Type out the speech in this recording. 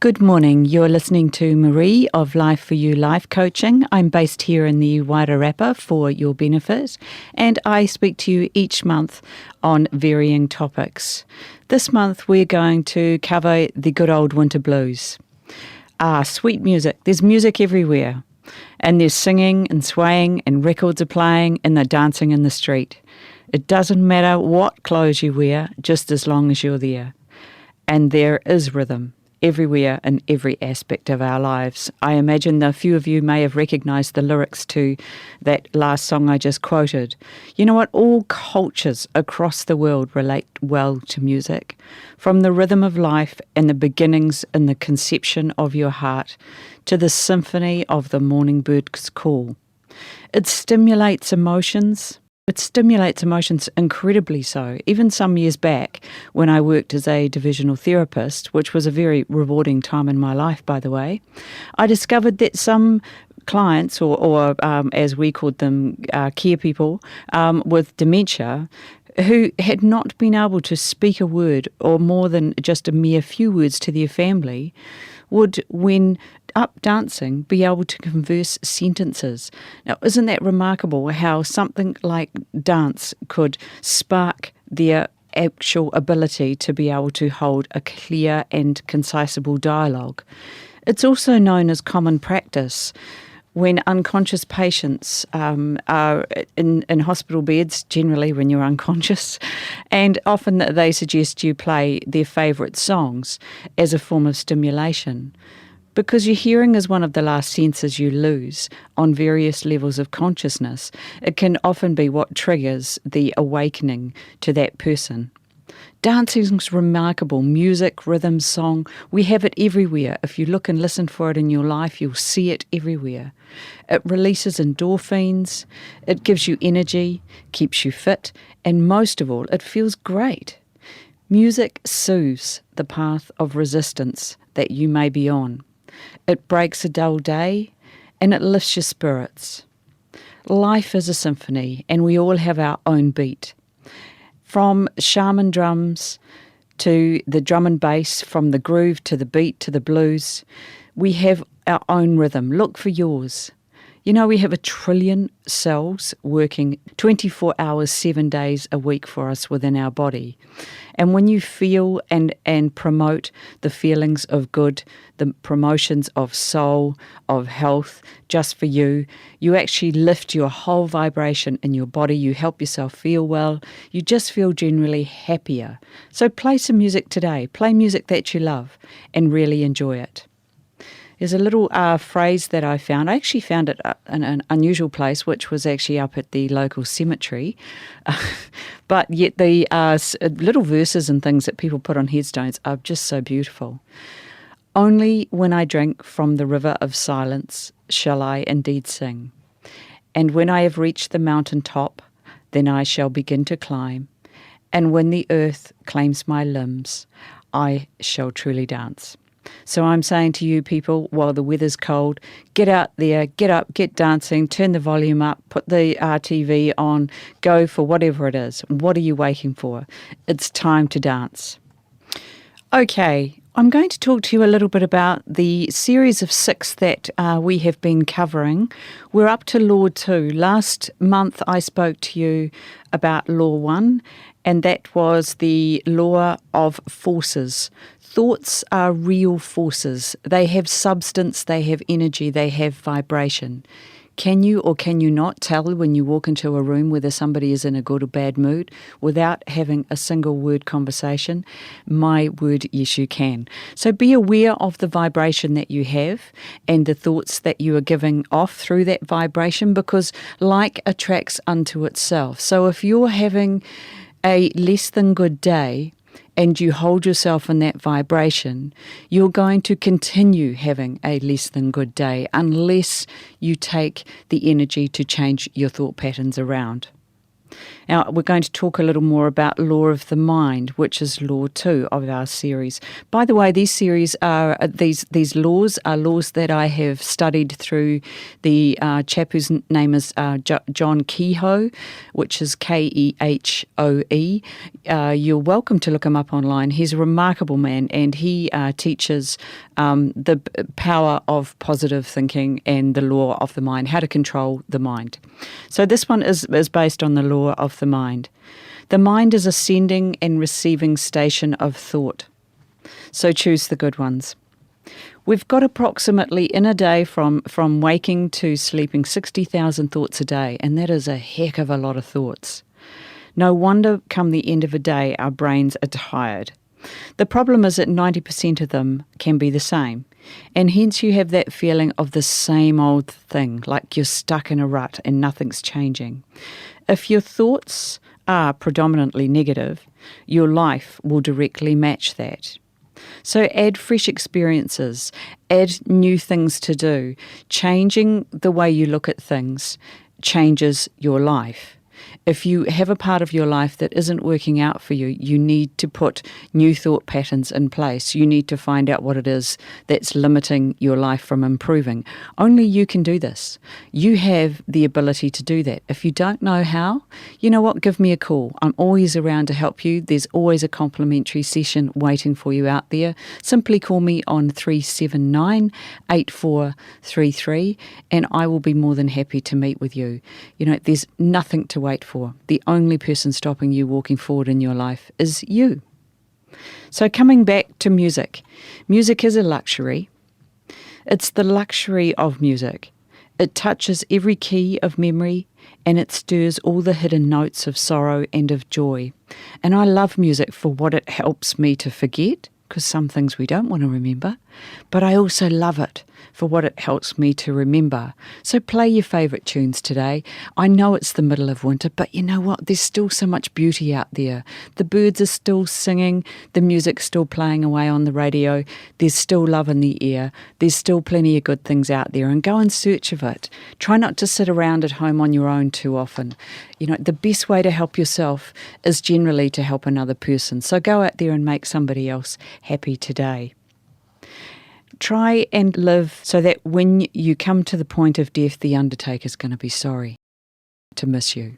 Good morning. You're listening to Maree of LYF4U Life Coaching. I'm based here in the Wairarapa for your benefit, and I speak to you each month on varying topics. This month we're going to cover the good old winter blues. Sweet music. There's music everywhere, and there's singing and swaying, and records are playing, and they're dancing in the street. It doesn't matter what clothes you wear, just as long as you're there. And there is rhythm everywhere in every aspect of our lives. I imagine a few of you may have recognised the lyrics to that last song I just quoted. You know what? All cultures across the world relate well to music. From the rhythm of life and the beginnings in the conception of your heart to the symphony of the morning bird's call. It stimulates emotions. It stimulates emotions incredibly so. Even some years back, when I worked as a divisional therapist, which was a very rewarding time in my life, by the way, I discovered that some clients, or as we called them, care people with dementia, who had not been able to speak a word or more than just a mere few words to their family, would, when up dancing, be able to converse sentences. Now, isn't that remarkable how something like dance could spark their actual ability to be able to hold a clear and concisable dialogue? It's also known as common practice. When unconscious patients are in hospital beds, generally when you're unconscious, and often they suggest you play their favourite songs as a form of stimulation. Because your hearing is one of the last senses you lose on various levels of consciousness, it can often be what triggers the awakening to that person. Dancing is remarkable. Music, rhythm, song, we have it everywhere. If you look and listen for it in your life, you'll see it everywhere. It releases endorphins, it gives you energy, keeps you fit, and most of all, it feels great. Music soothes the path of resistance that you may be on. It breaks a dull day, and it lifts your spirits. Life is a symphony, and we all have our own beat. From shaman drums to the drum and bass, from the groove to the beat to the blues, we have our own rhythm. Look for yours. You know, we have 1 trillion cells working 24 hours, 7 days a week for us within our body. And when you feel and promote the feelings of good, the promotions of soul, of health, just for you, you actually lift your whole vibration in your body. You help yourself feel well. You just feel generally happier. So play some music today. Play music that you love and really enjoy it. There's a little phrase that I found. I actually found it in an unusual place, which was actually up at the local cemetery. But yet the little verses and things that people put on headstones are just so beautiful. Only when I drink from the river of silence shall I indeed sing. And when I have reached the mountain top, then I shall begin to climb. And when the earth claims my limbs, I shall truly dance. So I'm saying to you people, while the weather's cold, get out there, get up, get dancing, turn the volume up, put the RTV on, go for whatever it is. What are you waiting for? It's time to dance. Okay, I'm going to talk to you a little bit about the series of 6 that we have been covering. We're up to Law 2. Last month I spoke to you about Law 1, and that was the law of forces. Thoughts are real forces. They have substance, they have energy, they have vibration. Can you or can you not tell when you walk into a room whether somebody is in a good or bad mood without having a single word conversation? My word, yes you can. So be aware of the vibration that you have and the thoughts that you are giving off through that vibration, because like attracts unto itself. So if you're having a less than good day, and you hold yourself in that vibration, you're going to continue having a less than good day unless you take the energy to change your thought patterns around. Now, we're going to talk a little more about Law of the Mind, which is Law 2 of our series. By the way, these series are these laws are laws that I have studied through the chap whose name is John Kehoe, which is Kehoe. You're welcome to look him up online. He's a remarkable man, and he teaches the power of positive thinking and the law of the mind, how to control the mind. So this one is based on the law of the mind. The mind is a sending and receiving station of thought. So choose the good ones. We've got approximately in a day from waking to sleeping 60,000 thoughts a day, and that is a heck of a lot of thoughts. No wonder come the end of a day our brains are tired. The problem is that 90% of them can be the same, and hence you have that feeling of the same old thing, like you're stuck in a rut and nothing's changing. If your thoughts are predominantly negative, your life will directly match that. So add fresh experiences, add new things to do. Changing the way you look at things changes your life. If you have a part of your life that isn't working out for you, you need to put new thought patterns in place. You need to find out what it is that's limiting your life from improving. Only you can do this. You have the ability to do that. If you don't know how, you know what? Give me a call. I'm always around to help you. There's always a complimentary session waiting for you out there. Simply call me on 379-8433 and I will be more than happy to meet with you. You know, there's nothing to wait for. The only person stopping you walking forward in your life is you. So coming back to music. Music is a luxury. It's the luxury of music. It touches every key of memory and it stirs all the hidden notes of sorrow and of joy. And I love music for what it helps me to forget, because some things we don't want to remember, but I also love it for what it helps me to remember. So play your favourite tunes today. I know it's the middle of winter, but you know what? There's still so much beauty out there. The birds are still singing, the music's still playing away on the radio, there's still love in the air, there's still plenty of good things out there, and go in search of it. Try not to sit around at home on your own too often. You know, the best way to help yourself is generally to help another person. So go out there and make somebody else happy today. Try and live so that when you come to the point of death, the undertaker's going to be sorry to miss you.